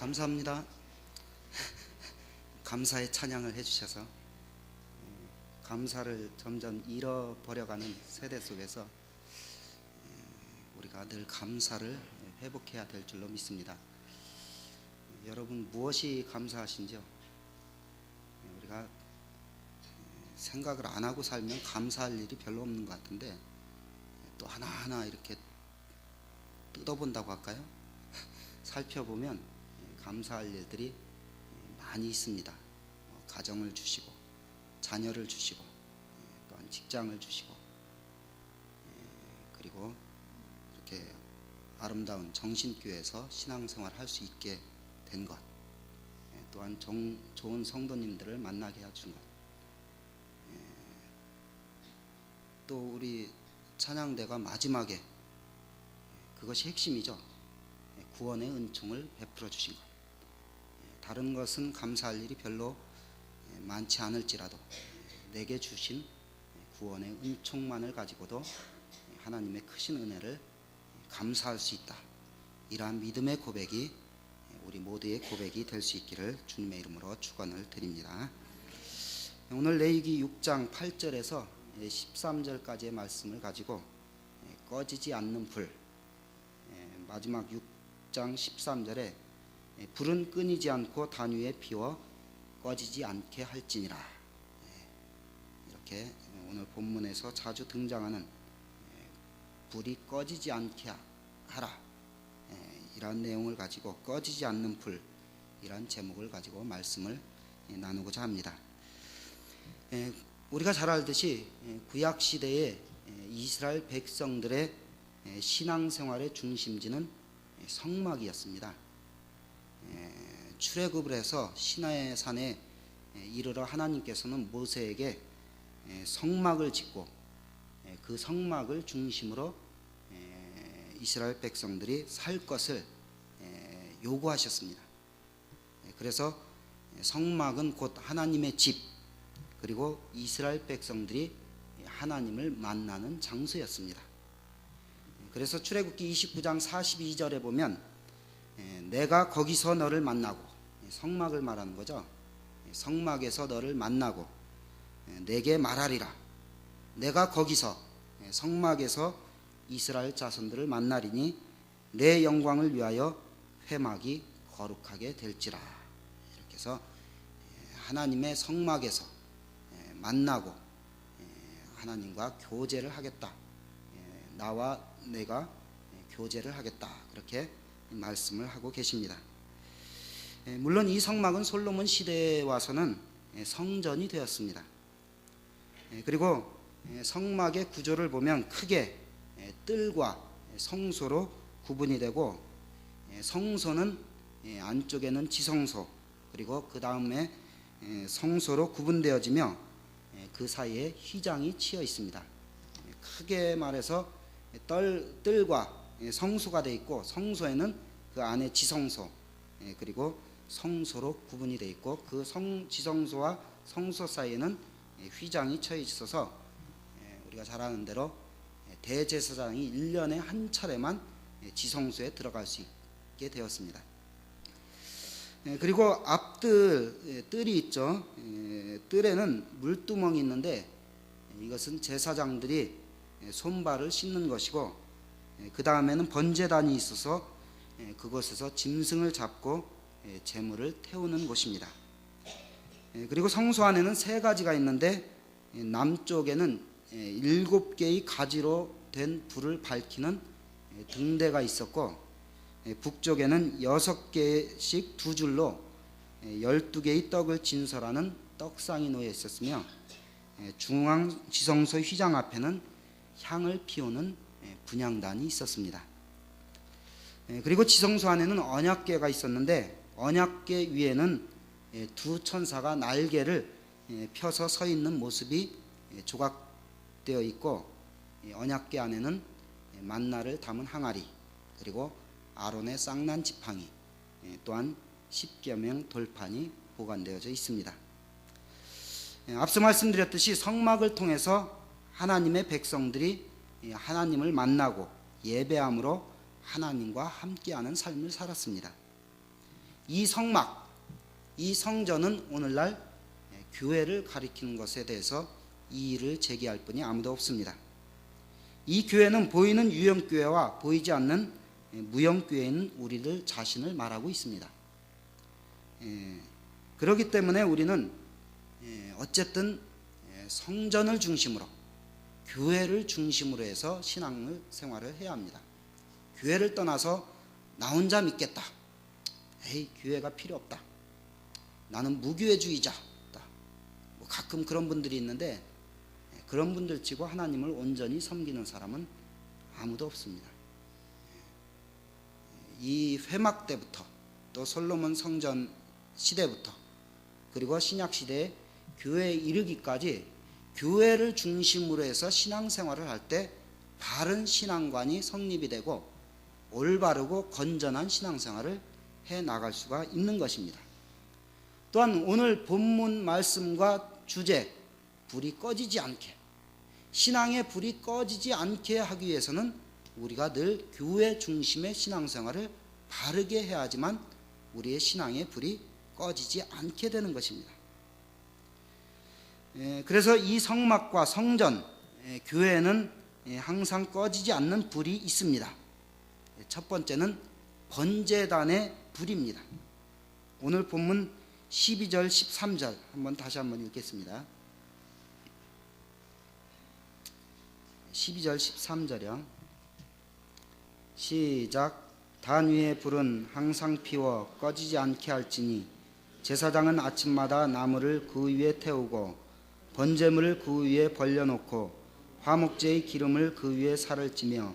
감사합니다. 감사의 찬양을 해주셔서 감사를 점점 잃어버려가는 세대 속에서 우리가 늘 감사를 회복해야 될 줄로 믿습니다. 여러분 무엇이 감사하신지요? 우리가 생각을 안 하고 살면 감사할 일이 별로 없는 것 같은데 또 하나하나 이렇게 뜯어본다고 할까요? 살펴보면 감사할 일들이 많이 있습니다. 가정을 주시고 자녀를 주시고 또한 직장을 주시고 그리고 이렇게 아름다운 정신교회에서 신앙생활을 할 수 있게 된 것, 또한 좋은 성도님들을 만나게 해준 것, 또 우리 찬양대가 마지막에 그것이 핵심이죠. 구원의 은총을 베풀어 주신 것. 다른 것은 감사할 일이 별로 많지 않을지라도 내게 주신 구원의 은총만을 가지고도 하나님의 크신 은혜를 감사할 수 있다. 이러한 믿음의 고백이 우리 모두의 고백이 될 수 있기를 주님의 이름으로 축원을 드립니다. 오늘 레위기 6장 8절에서 13절까지의 말씀을 가지고 꺼지지 않는 불, 마지막 6장 13절에 불은 끊이지 않고 단 위에 피워 꺼지지 않게 할지니라. 이렇게 오늘 본문에서 자주 등장하는 불이 꺼지지 않게 하라, 이런 내용을 가지고 꺼지지 않는 불, 이런 제목을 가지고 말씀을 나누고자 합니다. 우리가 잘 알듯이 구약시대의 이스라엘 백성들의 신앙생활의 중심지는 성막이었습니다. 출애굽을 해서 시나이 산에 이르러 하나님께서는 모세에게 성막을 짓고 그 성막을 중심으로 이스라엘 백성들이 살 것을 요구하셨습니다. 그래서 성막은 곧 하나님의 집, 그리고 이스라엘 백성들이 하나님을 만나는 장소였습니다. 그래서 출애굽기 29장 42절에 보면 내가 거기서 너를 만나고, 성막을 말하는 거죠. 성막에서 너를 만나고 내게 말하리라. 내가 거기서 성막에서 이스라엘 자손들을 만나리니 내 영광을 위하여 회막이 거룩하게 될지라. 이렇게 해서 하나님의 성막에서 만나고 하나님과 교제를 하겠다. 나와 내가 교제를 하겠다. 그렇게 말씀을 하고 계십니다. 물론 이 성막은 솔로몬 시대에 와서는 성전이 되었습니다. 그리고 성막의 구조를 보면 크게 뜰과 성소로 구분이 되고, 성소는 안쪽에는 지성소, 그리고 그 다음에 성소로 구분되어지며 그 사이에 휘장이 치여 있습니다. 크게 말해서 뜰과 성소가 되어 있고, 성소에는 그 안에 지성소, 그리고 성소로 구분이 되어 있고, 그 지성소와 성소 사이에는 휘장이 처해 있어서 우리가 잘 아는 대로 대제사장이 1년에 한 차례만 지성소에 들어갈 수 있게 되었습니다. 그리고 앞뜰, 뜰이 있죠. 뜰에는 물두멍이 있는데 이것은 제사장들이 손발을 씻는 것이고, 그 다음에는 번제단이 있어서 그곳에서 짐승을 잡고 제물을 태우는 곳입니다. 그리고 성소 안에는 3가지가 있는데, 남쪽에는 7개의 가지로 된 불을 밝히는 등대가 있었고, 북쪽에는 6개씩 2줄로 12개의 떡을 진설하는 떡상이 놓여 있었으며, 중앙 지성소 휘장 앞에는 향을 피우는 분향단이 있었습니다. 그리고 지성소 안에는 언약궤가 있었는데, 언약궤 위에는 2 천사가 날개를 펴서 서 있는 모습이 조각되어 있고, 언약궤 안에는 만나를 담은 항아리, 그리고 아론의 쌍난 지팡이, 또한 십계명 돌판이 보관되어져 있습니다. 앞서 말씀드렸듯이 성막을 통해서 하나님의 백성들이 하나님을 만나고 예배함으로 하나님과 함께하는 삶을 살았습니다. 이 성막, 이 성전은 오늘날 교회를 가리키는 것에 대해서 이의를 제기할 분이 아무도 없습니다. 이 교회는 보이는 유형교회와 보이지 않는 무형교회인 우리들 자신을 말하고 있습니다. 그렇기 때문에 우리는 어쨌든 성전을 중심으로, 교회를 중심으로 해서 신앙생활을 해야 합니다. 교회를 떠나서 나 혼자 믿겠다, 에이 교회가 필요 없다, 나는 무교회주의자다, 뭐 가끔 그런 분들이 있는데 그런 분들 치고 하나님을 온전히 섬기는 사람은 아무도 없습니다. 이 회막 때부터 또 솔로몬 성전 시대부터 그리고 신약 시대에 교회에 이르기까지 교회를 중심으로 해서 신앙생활을 할 때 바른 신앙관이 성립이 되고 올바르고 건전한 신앙생활을 해 나갈 수가 있는 것입니다. 또한 오늘 본문 말씀과 주제, 불이 꺼지지 않게, 신앙의 불이 꺼지지 않게 하기 위해서는 우리가 늘 교회 중심의 신앙생활을 바르게 해야지만 우리의 신앙의 불이 꺼지지 않게 되는 것입니다. 그래서 이 성막과 성전, 교회에는 항상 꺼지지 않는 불이 있습니다. 첫 번째는 번제단의 불입니다. 오늘 본문 12절 13절 다시 한번 읽겠습니다. 12절 13절이요. 시작. 단 위의 불은 항상 피워 꺼지지 않게 할지니 제사장은 아침마다 나무를 그 위에 태우고 번제물을 그 위에 벌려놓고 화목제의 기름을 그 위에 살을 찌며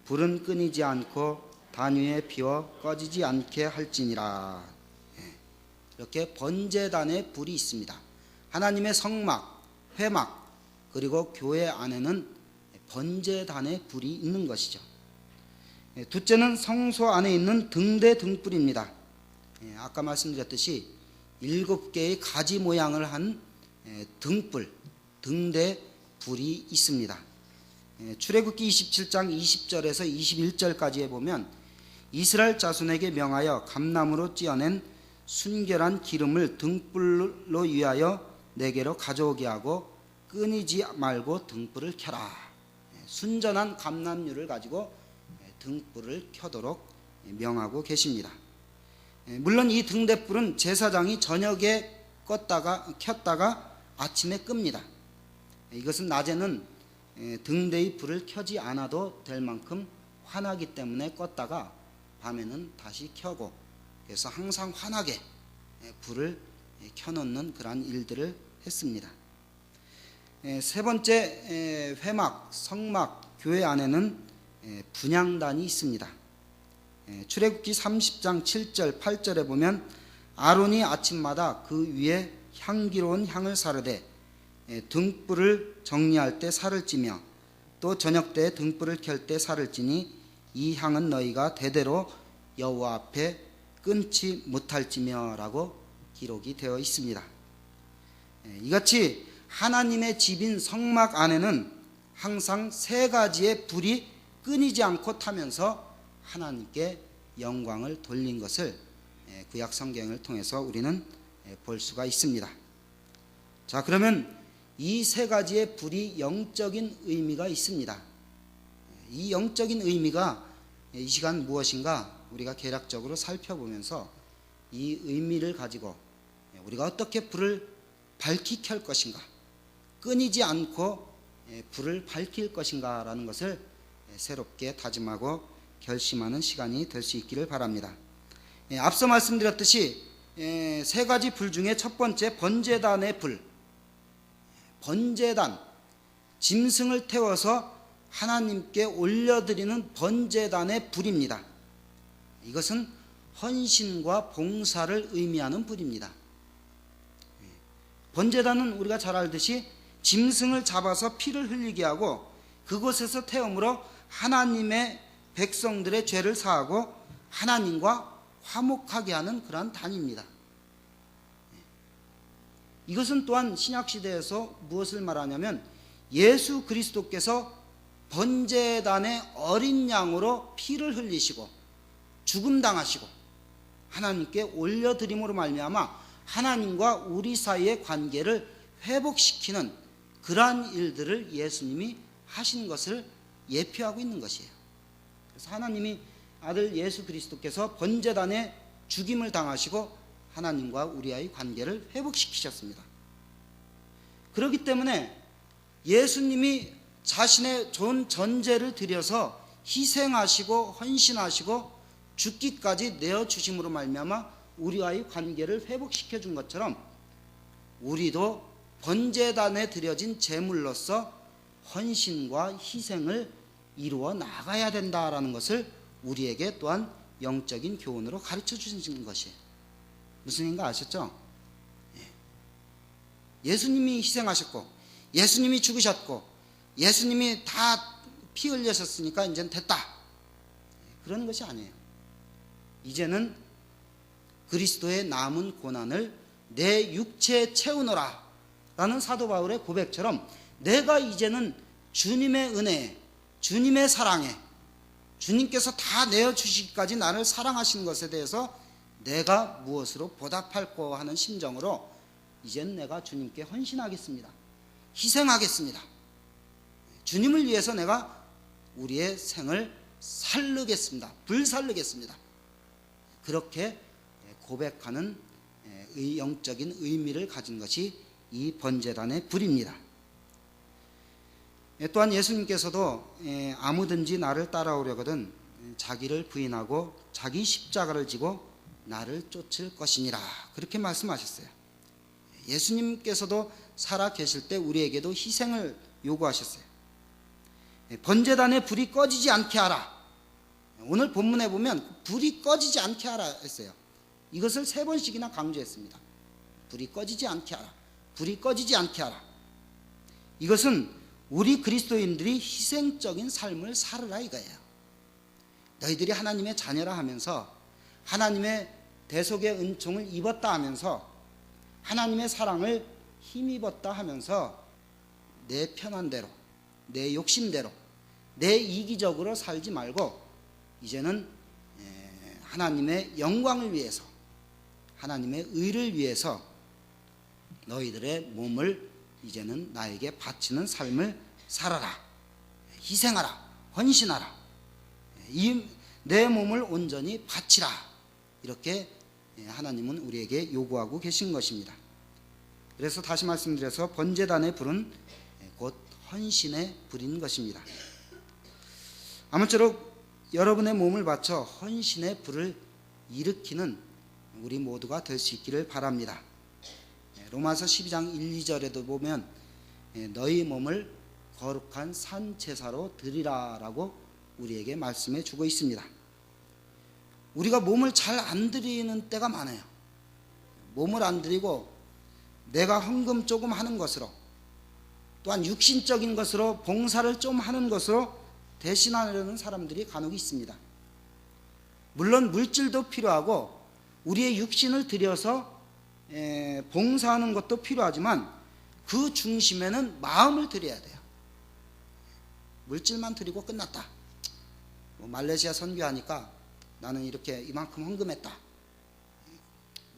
불은 끊이지 않고 단 위에 피워 꺼지지 않게 할지니라. 이렇게 번제단의 불이 있습니다. 하나님의 성막, 회막, 그리고 교회 안에는 번제단의 불이 있는 것이죠. 둘째는 성소 안에 있는 등대 등불입니다. 아까 말씀드렸듯이 7개의 가지 모양을 한 등불, 등대 불이 있습니다. 출애굽기 27장 20절에서 21절까지에 보면 이스라엘 자손에게 명하여 감나무로 찧어낸 순결한 기름을 등불로 위하여 내게로 가져오게 하고 끊이지 말고 등불을 켜라. 순전한 감람유를 가지고 등불을 켜도록 명하고 계십니다. 물론 이 등대불은 제사장이 저녁에 켰다가 아침에 끕니다. 이것은 낮에는 등대의 불을 켜지 않아도 될 만큼 환하기 때문에 껐다가 밤에는 다시 켜고, 그래서 항상 환하게 불을 켜놓는 그러한 일들을 했습니다. 세 번째, 회막, 성막, 교회 안에는 분향단이 있습니다. 출애굽기 30장 7절 8절에 보면 아론이 아침마다 그 위에 향기로운 향을 사르되 등불을 정리할 때 살을 찌며 또 저녁 때 등불을 켤 때 살을 찌니 이 향은 너희가 대대로 여호와 앞에 끊지 못할지며 라고 기록이 되어 있습니다. 이같이 하나님의 집인 성막 안에는 항상 세 가지의 불이 끊이지 않고 타면서 하나님께 영광을 돌린 것을 구약 성경을 통해서 우리는 볼 수가 있습니다. 자, 그러면 이 세 가지의 불이 영적인 의미가 있습니다. 이 영적인 의미가 이 시간 무엇인가 우리가 개략적으로 살펴보면서 이 의미를 가지고 우리가 어떻게 불을 밝히 켤 것인가, 끊이지 않고 불을 밝힐 것인가 라는 것을 새롭게 다짐하고 결심하는 시간이 될 수 있기를 바랍니다. 앞서 말씀드렸듯이 세 가지 불 중에 첫 번째 번제단의 불, 번제단, 짐승을 태워서 하나님께 올려드리는 번제단의 불입니다. 이것은 헌신과 봉사를 의미하는 불입니다. 번제단은 우리가 잘 알듯이 짐승을 잡아서 피를 흘리게 하고 그곳에서 태움으로 하나님의 백성들의 죄를 사하고 하나님과 화목하게 하는 그러한 단입니다. 이것은 또한 신약시대에서 무엇을 말하냐면 예수 그리스도께서 번제단의 어린 양으로 피를 흘리시고 죽음당하시고 하나님께 올려드림으로 말미암아 하나님과 우리 사이의 관계를 회복시키는 그러한 일들을 예수님이 하신 것을 예표하고 있는 것이에요. 그래서 하나님이 아들 예수 그리스도께서 번제단에 죽임을 당하시고 하나님과 우리와의 관계를 회복시키셨습니다. 그렇기 때문에 예수님이 자신의 좋은 전제를 드려서 희생하시고 헌신하시고 죽기까지 내어주심으로 말미암아 우리와의 관계를 회복시켜 준 것처럼 우리도 번제단에 드려진 제물로서 헌신과 희생을 이루어 나가야 된다라는 것을 우리에게 또한 영적인 교훈으로 가르쳐 주신 것이에요. 무슨 얘기인가 아셨죠? 예수님이 희생하셨고 예수님이 죽으셨고 예수님이 다 피 흘리셨으니까 이제는 됐다, 그런 것이 아니에요. 이제는 그리스도의 남은 고난을 내 육체에 채우노라 라는 사도 바울의 고백처럼 내가 이제는 주님의 은혜에, 주님의 사랑에, 주님께서 다 내어주시기까지 나를 사랑하신 것에 대해서 내가 무엇으로 보답할까 하는 심정으로 이젠 내가 주님께 헌신하겠습니다, 희생하겠습니다, 주님을 위해서 내가 우리의 생을 살르겠습니다, 불살르겠습니다, 그렇게 고백하는 영적인 의미를 가진 것이 이 번제단의 불입니다. 또한 예수님께서도 아무든지 나를 따라오려거든 자기를 부인하고 자기 십자가를 지고 나를 쫓을 것이니라, 그렇게 말씀하셨어요. 예수님께서도 살아 계실 때 우리에게도 희생을 요구하셨어요. 번제단의 불이 꺼지지 않게 하라. 오늘 본문에 보면 불이 꺼지지 않게 하라 했어요. 이것을 3번씩이나 강조했습니다. 불이 꺼지지 않게 하라, 불이 꺼지지 않게 하라. 이것은 우리 그리스도인들이 희생적인 삶을 살으라 이거예요. 너희들이 하나님의 자녀라 하면서 하나님의 대속의 은총을 입었다 하면서 하나님의 사랑을 힘입었다 하면서 내 편한 대로, 내 욕심대로, 내 이기적으로 살지 말고 이제는 하나님의 영광을 위해서, 하나님의 의를 위해서 너희들의 몸을 이제는 나에게 바치는 삶을 살아라, 희생하라, 헌신하라, 내 몸을 온전히 바치라, 이렇게 하나님은 우리에게 요구하고 계신 것입니다. 그래서 다시 말씀드려서 번제단의 불은 곧 헌신의 불인 것입니다. 아무쪼록 여러분의 몸을 바쳐 헌신의 불을 일으키는 우리 모두가 될 수 있기를 바랍니다. 로마서 12장 1, 2절에도 보면 너희 몸을 거룩한 산 제사로 드리라 라고 우리에게 말씀해 주고 있습니다. 우리가 몸을 잘 안 드리는 때가 많아요. 몸을 안 드리고 내가 헌금 조금 하는 것으로, 또한 육신적인 것으로 봉사를 좀 하는 것으로 대신하려는 사람들이 간혹 있습니다. 물론 물질도 필요하고 우리의 육신을 들여서 봉사하는 것도 필요하지만 그 중심에는 마음을 드려야 돼요. 물질만 드리고 끝났다. 말레이시아 선교하니까 나는 이렇게 이만큼 헌금했다,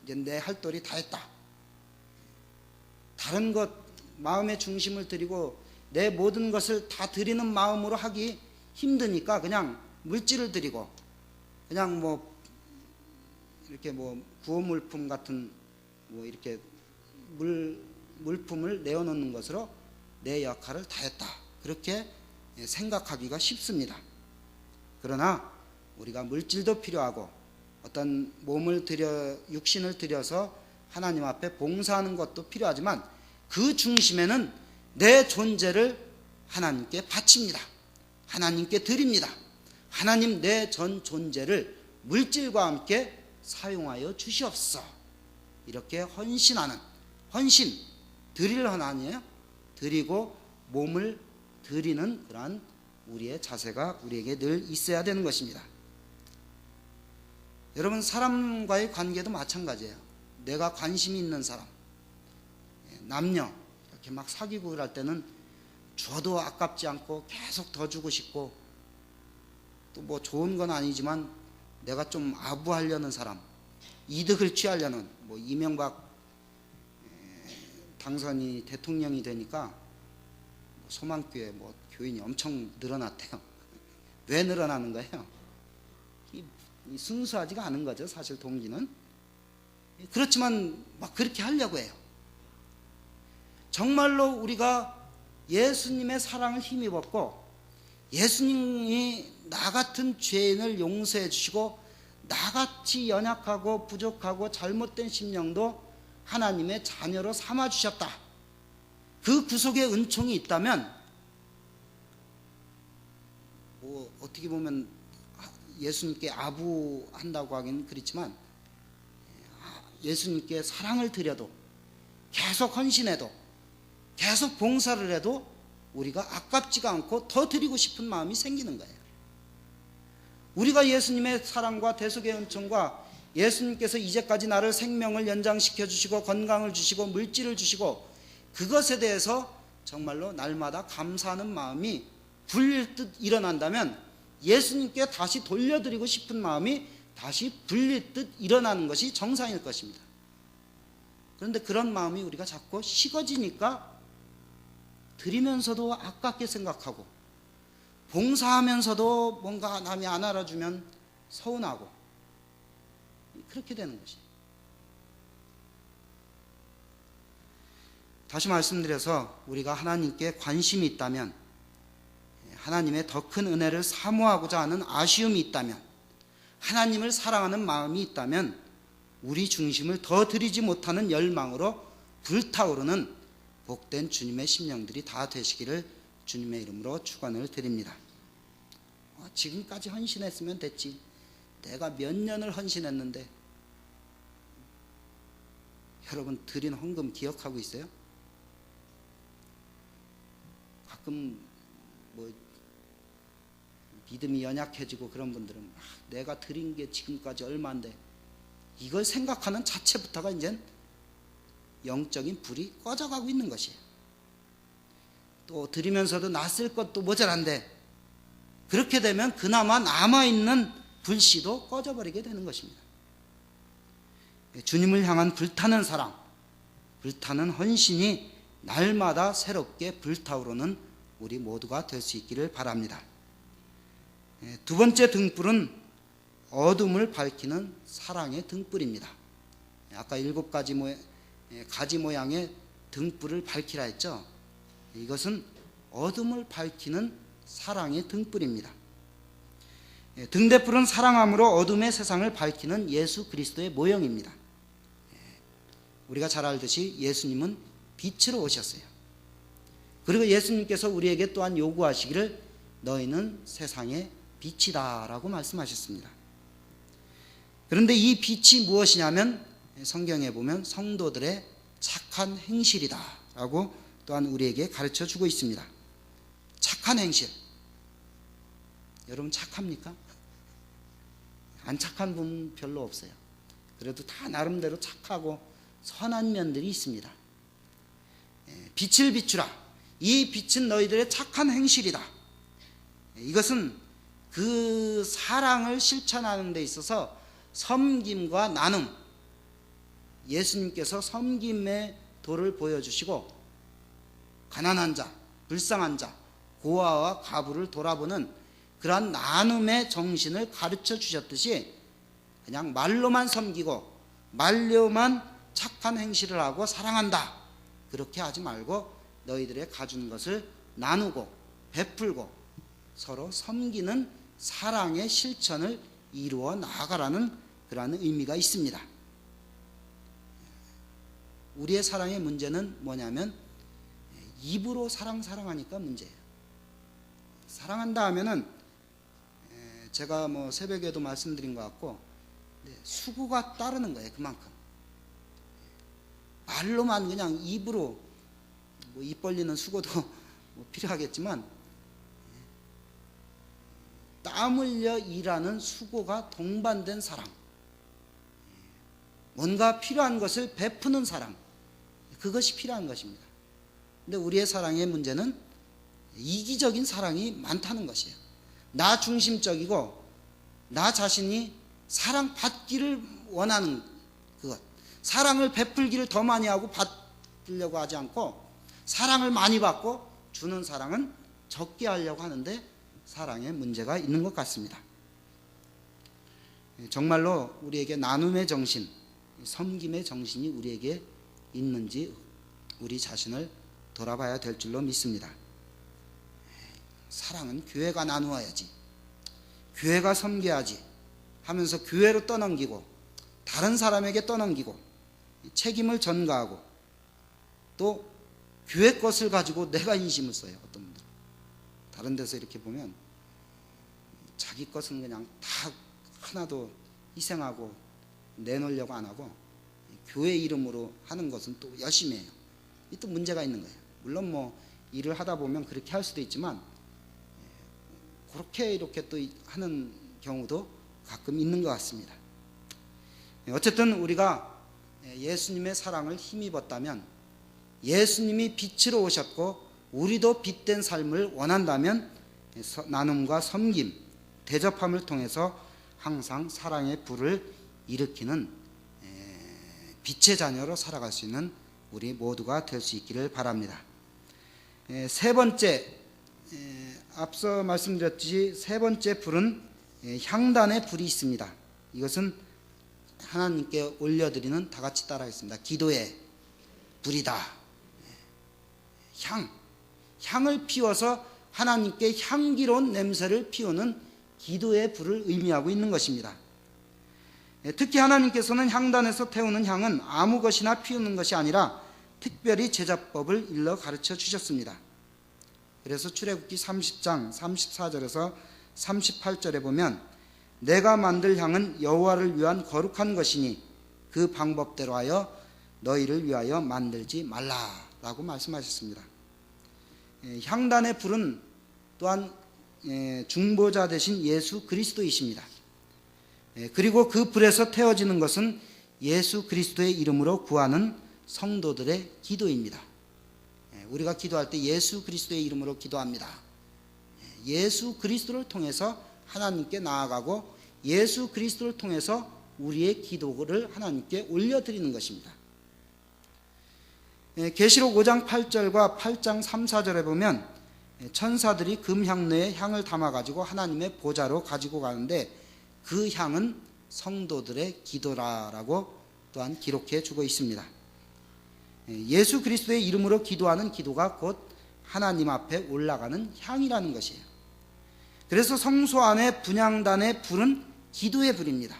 이제 내 할 도리 다 했다. 다른 것, 마음의 중심을 드리고 내 모든 것을 다 드리는 마음으로 하기 힘드니까 그냥 물질을 드리고 그냥 이렇게 구호물품 같은 이렇게 물품을 내어놓는 것으로 내 역할을 다 했다, 그렇게 생각하기가 쉽습니다. 그러나 우리가 물질도 필요하고 어떤 몸을 들여, 육신을 들여서 하나님 앞에 봉사하는 것도 필요하지만 그 중심에는 내 존재를 하나님께 바칩니다. 하나님께 드립니다. 하나님, 내 전 존재를 물질과 함께 사용하여 주시옵소서. 이렇게 헌신하는, 헌신, 드릴 헌아니에요? 드리고 몸을 드리는 그러한 우리의 자세가 우리에게 늘 있어야 되는 것입니다. 여러분, 사람과의 관계도 마찬가지예요. 내가 관심이 있는 사람, 남녀 이렇게 막 사귀고 그럴 때는 줘도 아깝지 않고 계속 더 주고 싶고, 또 좋은 건 아니지만 내가 좀 아부하려는 사람, 이득을 취하려는 뭐 이명박 당선이 대통령이 되니까 소망교회 뭐 교인이 엄청 늘어났대요. 왜 늘어나는 거예요? 이 순수하지가 않은 거죠, 사실 동기는. 그렇지만 막 그렇게 하려고 해요. 정말로 우리가 예수님의 사랑을 힘입었고 예수님이 나 같은 죄인을 용서해 주시고 나같이 연약하고 부족하고 잘못된 심령도 하나님의 자녀로 삼아 주셨다. 그 구속의 은총이 있다면 뭐 어떻게 보면 예수님께 아부한다고 하기는 그렇지만 예수님께 사랑을 드려도 계속 헌신해도 계속 봉사를 해도 우리가 아깝지가 않고 더 드리고 싶은 마음이 생기는 거예요. 우리가 예수님의 사랑과 대속의 은총과 예수님께서 이제까지 나를 생명을 연장시켜 주시고 건강을 주시고 물질을 주시고 그것에 대해서 정말로 날마다 감사하는 마음이 불릴 듯 일어난다면 예수님께 다시 돌려드리고 싶은 마음이 다시 불릴 듯 일어나는 것이 정상일 것입니다. 그런데 그런 마음이 우리가 자꾸 식어지니까 드리면서도 아깝게 생각하고 봉사하면서도 뭔가 남이 안 알아주면 서운하고 그렇게 되는 것이에요. 다시 말씀드려서 우리가 하나님께 관심이 있다면 하나님의 더 큰 은혜를 사모하고자 하는 아쉬움이 있다면 하나님을 사랑하는 마음이 있다면 우리 중심을 더 드리지 못하는 열망으로 불타오르는 복된 주님의 심령들이 다 되시기를 주님의 이름으로 축원을 드립니다. 지금까지 헌신했으면 됐지. 내가 몇 년을 헌신했는데. 여러분 드린 헌금 기억하고 있어요? 가끔 뭐 믿음이 연약해지고 그런 분들은 내가 드린 게 지금까지 얼마인데 이걸 생각하는 자체부터가 이제 영적인 불이 꺼져가고 있는 것이에요. 또 드리면서도 나 쓸 것도 모자란데 그렇게 되면 그나마 남아있는 불씨도 꺼져버리게 되는 것입니다. 주님을 향한 불타는 사랑, 불타는 헌신이 날마다 새롭게 불타오르는 우리 모두가 될 수 있기를 바랍니다. 두 번째 등불은 어둠을 밝히는 사랑의 등불입니다. 아까 7가지 가지 모양의 등불을 밝히라 했죠. 이것은 어둠을 밝히는 사랑의 등불입니다. 등대불은 사랑함으로 어둠의 세상을 밝히는 예수 그리스도의 모형입니다. 우리가 잘 알듯이 예수님은 빛으로 오셨어요. 그리고 예수님께서 우리에게 또한 요구하시기를 너희는 세상의 빛이다 라고 말씀하셨습니다. 그런데 이 빛이 무엇이냐면 성경에 보면 성도들의 착한 행실이다 라고 또한 우리에게 가르쳐 주고 있습니다. 착한 행실. 여러분 착합니까? 안 착한 분 별로 없어요. 그래도 다 나름대로 착하고 선한 면들이 있습니다. 빛을 비추라. 이 빛은 너희들의 착한 행실이다. 이것은 그 사랑을 실천하는 데 있어서 섬김과 나눔, 예수님께서 섬김의 도를 보여주시고 가난한 자, 불쌍한 자, 고아와 과부를 돌아보는 그러한 나눔의 정신을 가르쳐 주셨듯이 그냥 말로만 섬기고 말로만 착한 행실을 하고 사랑한다 그렇게 하지 말고 너희들의 가진 것을 나누고 베풀고 서로 섬기는 사랑의 실천을 이루어 나아가라는 그러한 의미가 있습니다. 우리의 사랑의 문제는 뭐냐면 입으로 사랑하니까 문제예요. 사랑한다 하면은 제가 뭐 새벽에도 말씀드린 것 같고 수고가 따르는 거예요. 그만큼 말로만 그냥 입으로 뭐 입 벌리는 수고도 뭐 필요하겠지만 땀 흘려 일하는 수고가 동반된 사랑, 뭔가 필요한 것을 베푸는 사랑, 그것이 필요한 것입니다. 근데 우리의 사랑의 문제는 이기적인 사랑이 많다는 것이에요. 나 중심적이고 나 자신이 사랑받기를 원하는 그것, 사랑을 베풀기를 더 많이 하고 받으려고 하지 않고 사랑을 많이 받고 주는 사랑은 적게 하려고 하는데 사랑에 문제가 있는 것 같습니다. 정말로 우리에게 나눔의 정신, 섬김의 정신이 우리에게 있는지 우리 자신을 돌아봐야 될 줄로 믿습니다. 사랑은 교회가 나누어야지, 교회가 섬겨야지 하면서 교회로 떠넘기고 다른 사람에게 떠넘기고 책임을 전가하고 또 교회 것을 가지고 내가 인심을 써요. 어떤 분들은 다른 데서 이렇게 보면 자기 것은 그냥 다 하나도 희생하고 내놓으려고 안 하고 교회 이름으로 하는 것은 또 열심히 해요. 이 또 문제가 있는 거예요. 물론 뭐 일을 하다 보면 그렇게 할 수도 있지만 그렇게 이렇게 또 하는 경우도 가끔 있는 것 같습니다. 어쨌든 우리가 예수님의 사랑을 힘입었다면, 예수님이 빛으로 오셨고 우리도 빛된 삶을 원한다면 나눔과 섬김, 대접함을 통해서 항상 사랑의 불을 일으키는 빛의 자녀로 살아갈 수 있는 우리 모두가 될 수 있기를 바랍니다. 세 번째, 앞서 말씀드렸듯이 세 번째 불은 향단의 불이 있습니다. 이것은 하나님께 올려드리는, 다 같이 따라하겠습니다. 기도의 불이다. 향을 피워서 하나님께 향기로운 냄새를 피우는 기도의 불을 의미하고 있는 것입니다. 특히 하나님께서는 향단에서 태우는 향은 아무 것이나 피우는 것이 아니라 특별히 제자법을 일러 가르쳐 주셨습니다. 그래서 출애굽기 30장 34절에서 38절에 보면 내가 만들 향은 여호와를 위한 거룩한 것이니 그 방법대로 하여 너희를 위하여 만들지 말라라고 말씀하셨습니다. 향단의 불은 또한 중보자 되신 예수 그리스도이십니다. 그리고 그 불에서 태워지는 것은 예수 그리스도의 이름으로 구하는 성도들의 기도입니다. 우리가 기도할 때 예수 그리스도의 이름으로 기도합니다. 예수 그리스도를 통해서 하나님께 나아가고 예수 그리스도를 통해서 우리의 기도를 하나님께 올려드리는 것입니다. 계시록 5장 8절과 8장 3, 4절에 보면 천사들이 금향로에 향을 담아가지고 하나님의 보좌로 가지고 가는데 그 향은 성도들의 기도라라고 또한 기록해 주고 있습니다. 예수 그리스도의 이름으로 기도하는 기도가 곧 하나님 앞에 올라가는 향이라는 것이에요. 그래서 성소 안의 분향단의 불은 기도의 불입니다.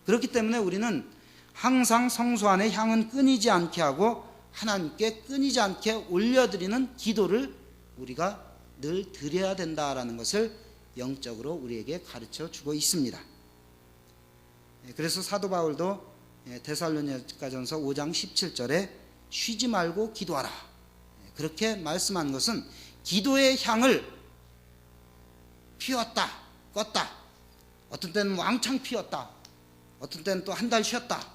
그렇기 때문에 우리는 항상 성소 안의 향은 끊이지 않게 하고 하나님께 끊이지 않게 올려드리는 기도를 우리가 늘 드려야 된다라는 것을 영적으로 우리에게 가르쳐 주고 있습니다. 그래서 사도 바울도 데살로니가전서 5장 17절에 쉬지 말고 기도하라 그렇게 말씀한 것은 기도의 향을 피웠다 껐다, 어떤 때는 왕창 피웠다, 어떤 때는 또 한 달 쉬었다,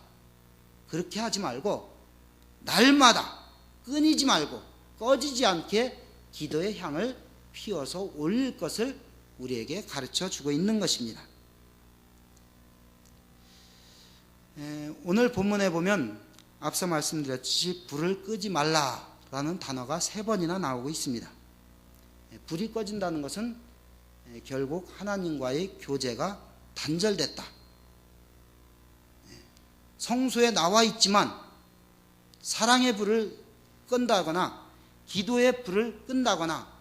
그렇게 하지 말고 날마다 끊이지 말고 꺼지지 않게 기도의 향을 피워서 올릴 것을 우리에게 가르쳐 주고 있는 것입니다. 오늘 본문에 보면 앞서 말씀드렸듯이 불을 끄지 말라라는 단어가 3번이나 나오고 있습니다. 불이 꺼진다는 것은 결국 하나님과의 교제가 단절됐다. 성소에 나와 있지만 사랑의 불을 끈다거나 기도의 불을 끈다거나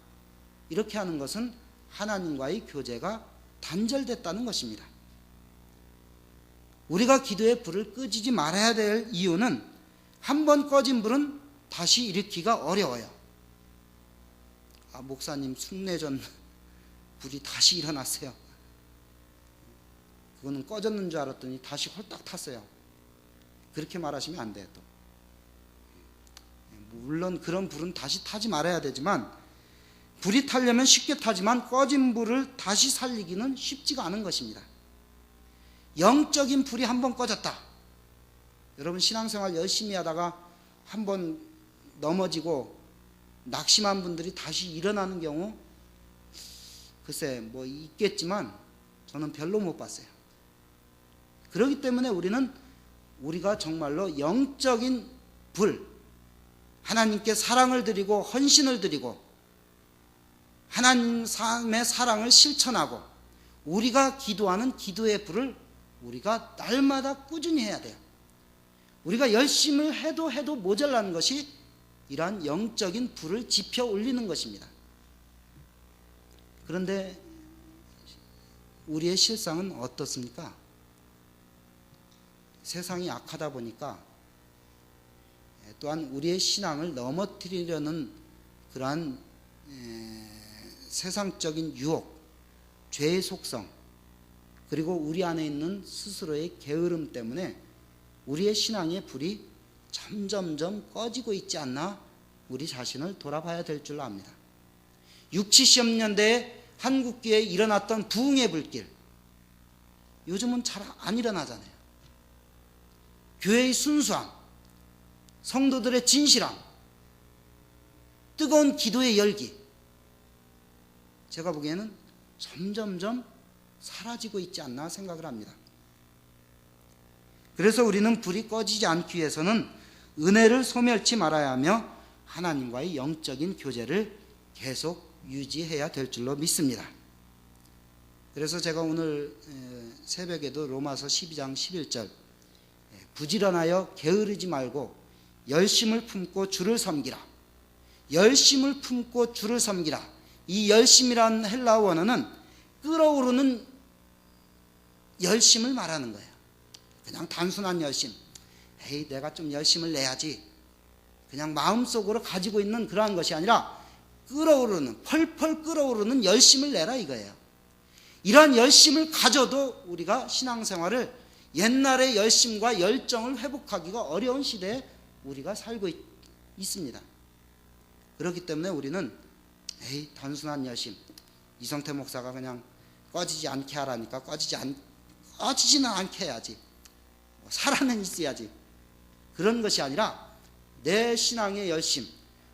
이렇게 하는 것은 하나님과의 교제가 단절됐다는 것입니다. 우리가 기도의 불을 끄지 말아야 될 이유는 한 번 꺼진 불은 다시 일으키기가 어려워요. 목사님 순례전 불이 다시 일어났어요. 그거는 꺼졌는 줄 알았더니 다시 홀딱 탔어요. 그렇게 말하시면 안 돼요. 또 물론 그런 불은 다시 타지 말아야 되지만 불이 타려면 쉽게 타지만 꺼진 불을 다시 살리기는 쉽지가 않은 것입니다. 영적인 불이 한번 꺼졌다. 여러분 신앙생활 열심히 하다가 한번 넘어지고 낙심한 분들이 다시 일어나는 경우 글쎄 뭐 있겠지만 저는 별로 못 봤어요. 그렇기 때문에 우리가 정말로 영적인 불, 하나님께 사랑을 드리고 헌신을 드리고 하나님의 사랑을 실천하고 우리가 기도하는 기도의 불을 우리가 날마다 꾸준히 해야 돼요. 우리가 열심을 해도 모자라는 것이 이러한 영적인 불을 지펴 올리는 것입니다. 그런데 우리의 실상은 어떻습니까? 세상이 악하다 보니까 또한 우리의 신앙을 넘어뜨리려는 그러한 세상적인 유혹, 죄의 속성, 그리고 우리 안에 있는 스스로의 게으름 때문에 우리의 신앙의 불이 점점점 꺼지고 있지 않나 우리 자신을 돌아봐야 될 줄 압니다. 60, 70년대에 한국교회에 일어났던 부흥의 불길, 요즘은 잘 안 일어나잖아요. 교회의 순수함, 성도들의 진실함, 뜨거운 기도의 열기, 제가 보기에는 점점점 사라지고 있지 않나 생각을 합니다. 그래서 우리는 불이 꺼지지 않기 위해서는 은혜를 소멸치 말아야 하며 하나님과의 영적인 교제를 계속 유지해야 될 줄로 믿습니다. 그래서 제가 오늘 새벽에도 로마서 12장 11절 부지런하여 게으르지 말고 열심을 품고 주를 섬기라. 열심을 품고 주를 섬기라. 이 열심이란 헬라어 원어는 끓어오르는 열심을 말하는 거예요. 그냥 단순한 열심, 에이 내가 좀 열심을 내야지, 그냥 마음속으로 가지고 있는 그러한 것이 아니라 끓어오르는, 펄펄 끓어오르는 열심을 내라 이거예요. 이러한 열심을 가져도 우리가 신앙생활을 옛날의 열심과 열정을 회복하기가 어려운 시대에 우리가 살고 있습니다. 그렇기 때문에 우리는 에이 단순한 열심, 이성태 목사가 그냥 꺼지지 않게 하라니까 꺼지지는 않게 해야지, 살아는 있어야지, 그런 것이 아니라 내 신앙의 열심,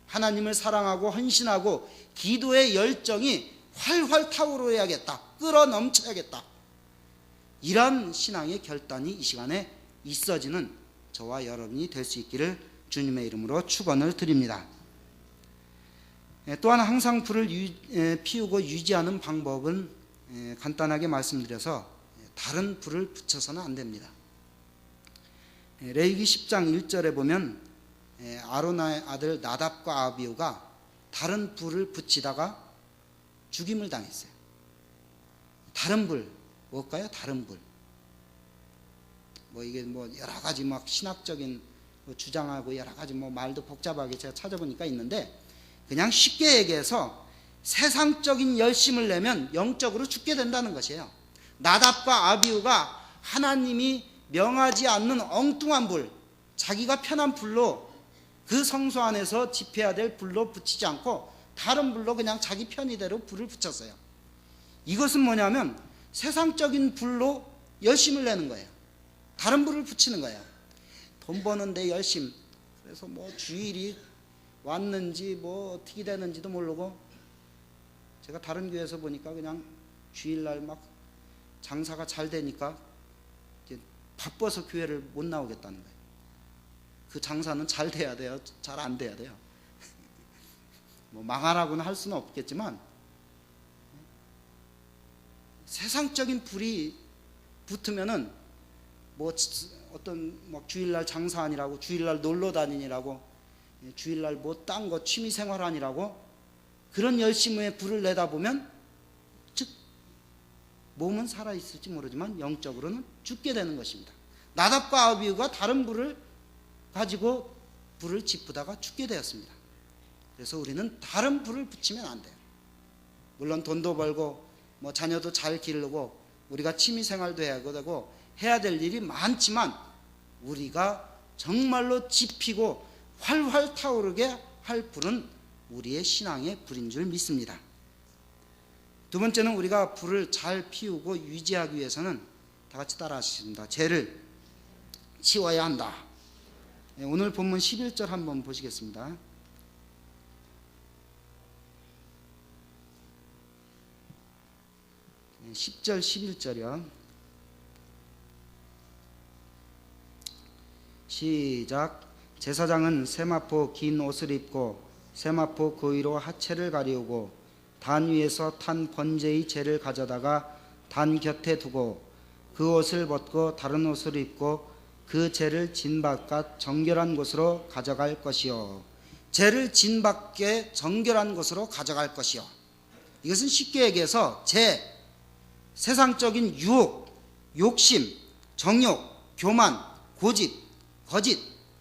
하나님을 사랑하고 헌신하고 기도의 열정이 활활 타오르야겠다, 끌어 넘쳐야겠다, 이런 신앙의 결단이 이 시간에 있어지는 저와 여러분이 될 수 있기를 주님의 이름으로 축원을 드립니다. 또한 항상 불을 피우고 유지하는 방법은 간단하게 말씀드려서 다른 불을 붙여서는 안 됩니다. 레위기 10장 1절에 보면 아론의 아들 나답과 아비후가 다른 불을 붙이다가 죽임을 당했어요. 다른 불, 뭘까요? 다른 불. 이게 여러 가지 신학적인 주장하고 여러 가지 말도 복잡하게 제가 찾아보니까 있는데, 그냥 쉽게 얘기해서 세상적인 열심을 내면 영적으로 죽게 된다는 것이에요. 나답과 아비후가 하나님이 명하지 않는 엉뚱한 불, 자기가 편한 불로 그 성소 안에서 집해야 될 불로 붙이지 않고 다른 불로 그냥 자기 편의대로 불을 붙였어요. 이것은 뭐냐면 세상적인 불로 열심을 내는 거예요. 다른 불을 붙이는 거예요. 돈 버는데 열심, 그래서 주일이 왔는지 어떻게 되는지도 모르고, 제가 다른 교회에서 보니까 그냥 주일날 장사가 잘 되니까 이제 바빠서 교회를 못 나오겠다는 거예요. 그 장사는 잘 돼야 돼요? 잘 안 돼야 돼요? 망하라고는 할 수는 없겠지만 세상적인 불이 붙으면은 어떤 주일날 장사 아니라고, 주일날 놀러 다니니라고, 주일날 딴 거 취미 생활하니라고 그런 열심의 불을 내다보면 즉 몸은 살아있을지 모르지만 영적으로는 죽게 되는 것입니다. 나답과 아비후가 다른 불을 가지고 불을 지프다가 죽게 되었습니다. 그래서 우리는 다른 불을 붙이면 안 돼요. 물론 돈도 벌고 자녀도 잘 기르고 우리가 취미생활도 해야 되고 해야 될 일이 많지만 우리가 정말로 지피고 활활 타오르게 할 불은 우리의 신앙의 불인 줄 믿습니다. 두 번째는 우리가 불을 잘 피우고 유지하기 위해서는 다 같이 따라 하시겠습니다. 죄를 치워야 한다. 오늘 본문 11절 한번 보시겠습니다. 10절 11절이요. 시작. 제사장은 세마포 긴 옷을 입고 세마포 그 위로 하체를 가리우고 단 위에서 탄 번제의 재를 가져다가 단 곁에 두고 그 옷을 벗고 다른 옷을 입고 그 재를 진 바깥 정결한 곳으로 가져갈 것이요. 재를 진 밖에 정결한 곳으로 가져갈 것이요. 이것은 쉽게 얘기해서 세상적인 유혹, 욕심, 정욕, 교만, 고집, 거짓,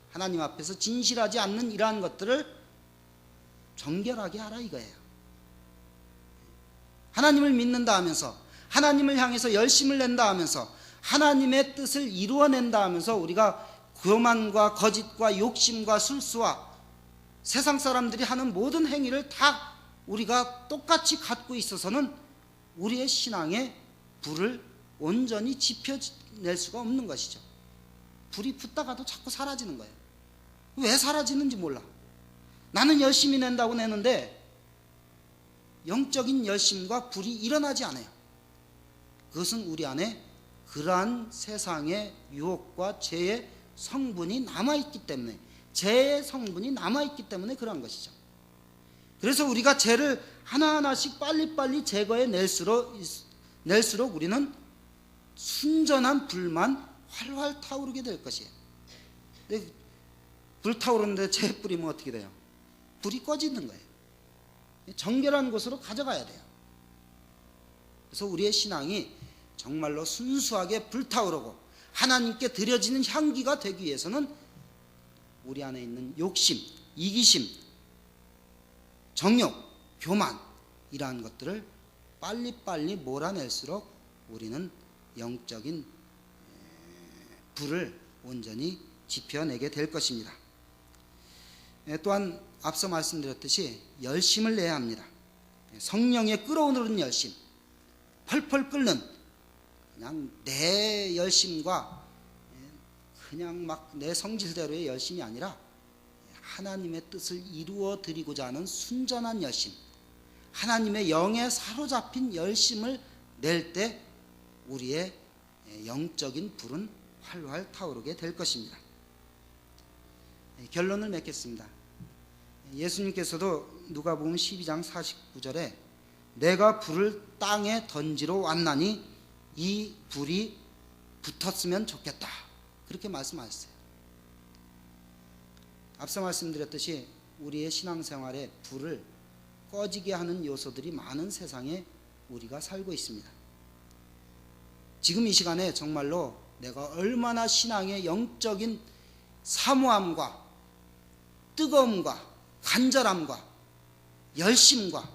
하나님 앞에서 진실하지 않는 이러한 것들을 정결하게 하라 이거예요. 하나님을 믿는다 하면서, 하나님을 향해서 열심을 낸다 하면서, 하나님의 뜻을 이루어낸다 하면서 우리가 교만과 거짓과 욕심과 술수와 세상 사람들이 하는 모든 행위를 다 우리가 똑같이 갖고 있어서는 우리의 신앙의 불을 온전히 지펴낼 수가 없는 것이죠. 불이 붙다가도 자꾸 사라지는 거예요. 왜 사라지는지 몰라. 나는 열심히 낸다고 내는데 영적인 열심과 불이 일어나지 않아요. 그것은 우리 안에 그러한 세상의 유혹과 죄의 성분이 남아있기 때문에, 죄의 성분이 남아있기 때문에 그러한 것이죠. 그래서 우리가 죄를 하나하나씩 빨리빨리 제거해 낼수록 우리는 순전한 불만 활활 타오르게 될 것이에요. 불 타오르는데 재 뿌리면 어떻게 돼요? 불이 꺼지는 거예요. 정결한 곳으로 가져가야 돼요. 그래서 우리의 신앙이 정말로 순수하게 불타오르고 하나님께 드려지는 향기가 되기 위해서는 우리 안에 있는 욕심, 이기심, 정욕, 교만 이러한 것들을 빨리빨리 몰아낼수록 우리는 영적인 불을 온전히 지펴내게 될 것입니다. 또한 앞서 말씀드렸듯이 열심을 내야 합니다. 성령의 끓어오르는 열심, 펄펄 끓는 그냥 내 열심과 그냥 막 내 성질대로의 열심이 아니라 하나님의 뜻을 이루어 드리고자 하는 순전한 열심, 하나님의 영에 사로잡힌 열심을 낼 때 우리의 영적인 불은 활활 타오르게 될 것입니다. 결론을 맺겠습니다. 예수님께서도 누가복음 12장 49절에 내가 불을 땅에 던지러 왔나니 이 불이 붙었으면 좋겠다, 그렇게 말씀하셨어요. 앞서 말씀드렸듯이 우리의 신앙생활에 불을 꺼지게 하는 요소들이 많은 세상에 우리가 살고 있습니다. 지금 이 시간에 정말로 내가 얼마나 신앙의 영적인 사모함과 뜨거움과 간절함과 열심과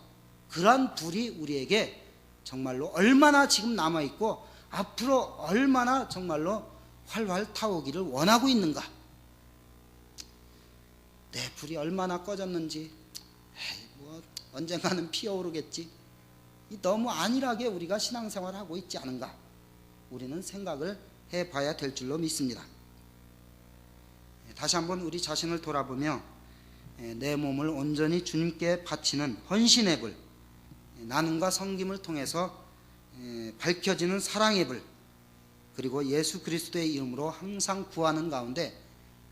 그러한 불이 우리에게 정말로 얼마나 지금 남아있고 앞으로 얼마나 정말로 활활 타오기를 원하고 있는가. 내 불이 얼마나 꺼졌는지 언젠가는 피어오르겠지, 너무 안일하게 우리가 신앙생활을 하고 있지 않은가, 우리는 생각을 해봐야 될 줄로 믿습니다. 다시 한번 우리 자신을 돌아보며 내 몸을 온전히 주님께 바치는 헌신의 불, 나눔과 섬김을 통해서 밝혀지는 사랑의 불, 그리고 예수 그리스도의 이름으로 항상 구하는 가운데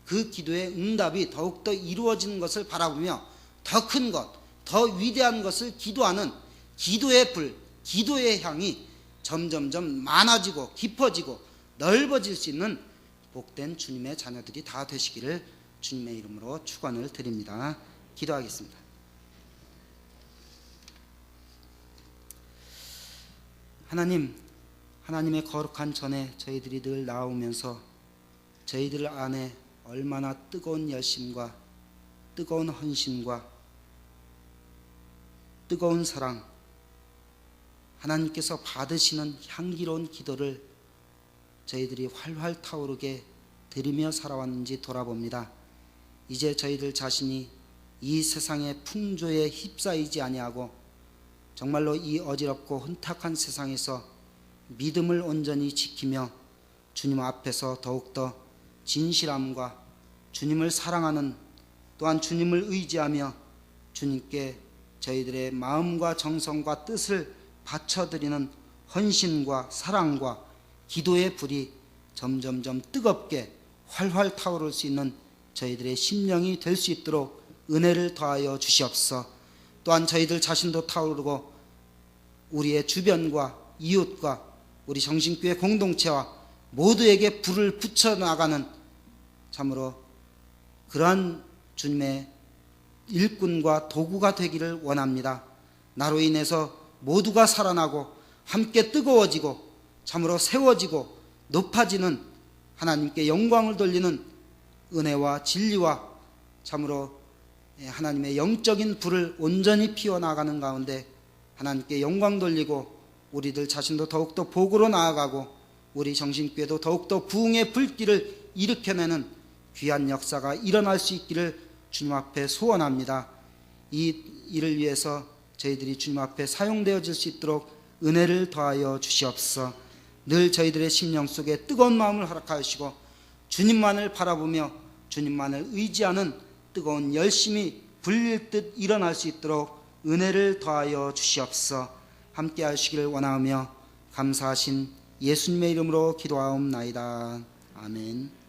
그 기도의 응답이 더욱더 이루어지는 것을 바라보며 더 큰 것, 더 위대한 것을 기도하는 기도의 불, 기도의 향이 점점점 많아지고 깊어지고 넓어질 수 있는 복된 주님의 자녀들이 다 되시기를 주님의 이름으로 축원을 드립니다. 기도하겠습니다. 하나님, 하나님의 거룩한 전에 저희들이 늘 나오면서 저희들 안에 얼마나 뜨거운 열심과 뜨거운 헌신과 뜨거운 사랑, 하나님께서 받으시는 향기로운 기도를 저희들이 활활 타오르게 드리며 살아왔는지 돌아봅니다. 이제 저희들 자신이 이 세상의 풍조에 휩싸이지 아니하고 정말로 이 어지럽고 혼탁한 세상에서 믿음을 온전히 지키며 주님 앞에서 더욱더 진실함과 주님을 사랑하는, 또한 주님을 의지하며 주님께 저희들의 마음과 정성과 뜻을 바쳐드리는 헌신과 사랑과 기도의 불이 점점점 뜨겁게 활활 타오를 수 있는 저희들의 심령이 될 수 있도록 은혜를 더하여 주시옵소서. 또한 저희들 자신도 타오르고 우리의 주변과 이웃과 우리 정신교회 공동체와 모두에게 불을 붙여나가는 참으로 그러한 주님의 일꾼과 도구가 되기를 원합니다. 나로 인해서 모두가 살아나고 함께 뜨거워지고 참으로 세워지고 높아지는 하나님께 영광을 돌리는 은혜와 진리와 참으로 하나님의 영적인 불을 온전히 피워나가는 가운데 하나님께 영광 돌리고 우리들 자신도 더욱더 복으로 나아가고 우리 정신교회도 더욱더 부흥의 불길을 일으켜내는 귀한 역사가 일어날 수 있기를 주님 앞에 소원합니다. 이 일을 위해서 저희들이 주님 앞에 사용되어질 수 있도록 은혜를 더하여 주시옵소서. 늘 저희들의 심령 속에 뜨거운 마음을 허락하시고 주님만을 바라보며 주님만을 의지하는 뜨거운 열심이 불릴 듯 일어날 수 있도록 은혜를 더하여 주시옵소서. 함께 하시기를 원하며 감사하신 예수님의 이름으로 기도하옵나이다. 아멘.